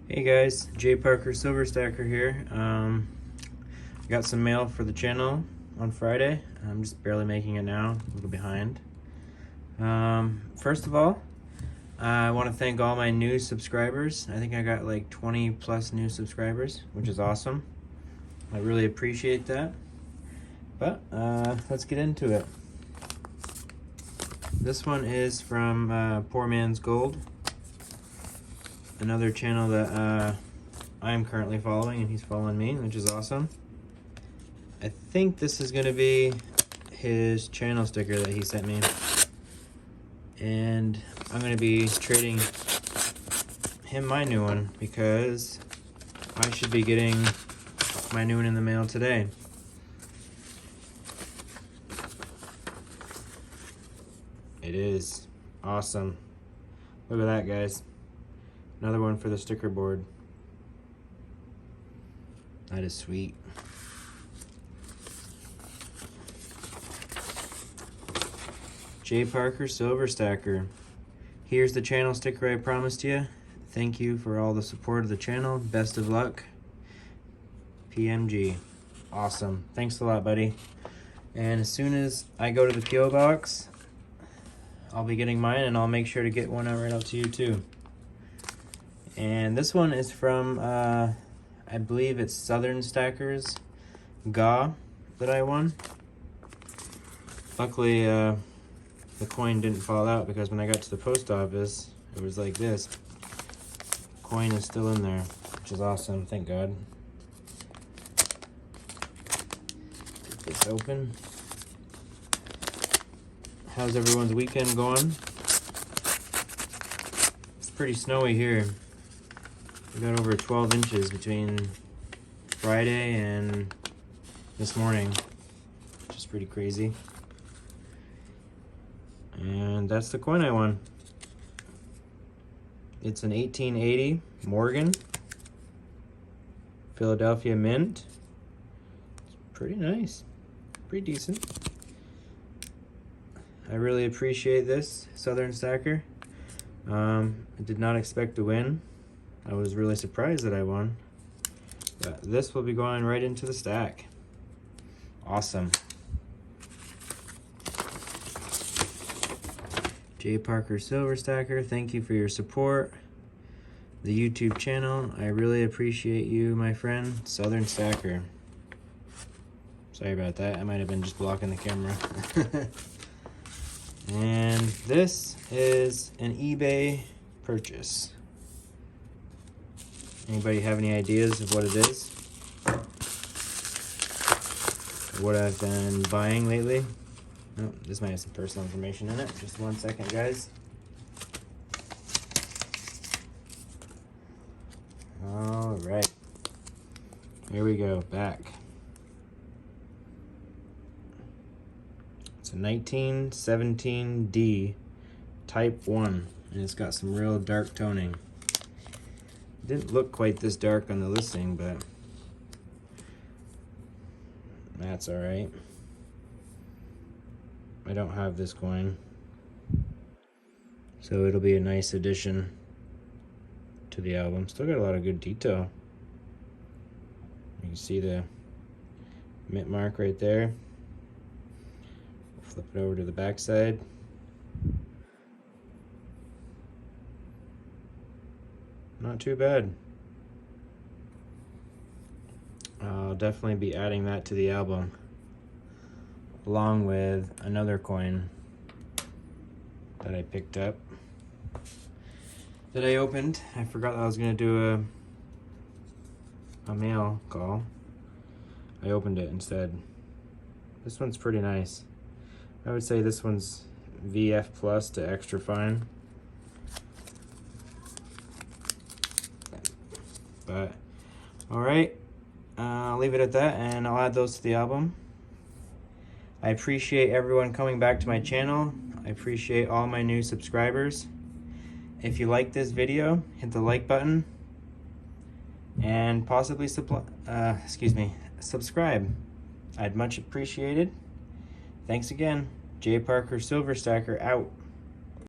Hey guys, J Parker Silver Stacker here. Got some mail for the channel on Friday. I'm just barely making it now, a little behind. First of all, I want to thank all my new subscribers. I think I got like 20 plus new subscribers, which is awesome. I really appreciate that. But let's get into it. This one is from Poor Man's Gold, another channel that I am currently following, and he's following me, which is awesome. I think this is going to be his channel sticker that he sent me, and I'm going to be trading him my new one because I should be getting my new one in the mail today. It is awesome. Look at that, guys. Another one for the sticker board. That is sweet. J Parker Silver Stacker. Here's the channel sticker I promised you. Thank you for all the support of the channel. Best of luck. PMG. Awesome. Thanks a lot, buddy. And as soon as I go to the PO box, I'll be getting mine, and I'll make sure to get one out right out to you too. And this one is from, I believe it's Southern Stackers GAW that I won. Luckily, the coin didn't fall out, because when I got to the post office, it was like this. Coin is still in there, which is awesome, thank God. Get this open. How's everyone's weekend going? It's pretty snowy here. We got over 12 inches between Friday and this morning, which is pretty crazy. And that's the coin I won. It's an 1880 Morgan Philadelphia Mint. It's pretty nice, pretty decent. I really appreciate this, Southern Stacker. I did not expect to win. I was really surprised that I won. But this will be going right into the stack. Awesome. J Parker Silver Stacker, thank you for your support. The YouTube channel, I really appreciate you, my friend, Southern Stacker. Sorry about that, I might have been just blocking the camera. And this is an eBay purchase. Anybody have any ideas of what it is? What I've been buying lately? Oh, this might have some personal information in it. Just 1 second, guys. All right. Here we go, back. It's a 1917D Type 1, and it's got some real dark toning. It didn't look quite this dark on the listing, but that's all right. I don't have this coin, so it'll be a nice addition to the album. Still got a lot of good detail. You can see the mint mark right there. Flip it over to the back side. Not too bad. I'll definitely be adding that to the album, along with another coin that I picked up, that I opened. I forgot that I was going to do a mail call. I opened it instead. This one's pretty nice. I would say this one's VF plus to extra fine. But all right, I'll leave it at that, and I'll add those to the album. I appreciate everyone coming back to my channel. I appreciate all my new subscribers. If you like this video, hit the like button, and possibly subscribe. I'd much appreciate it. Thanks again. J Parker Silver Stacker out.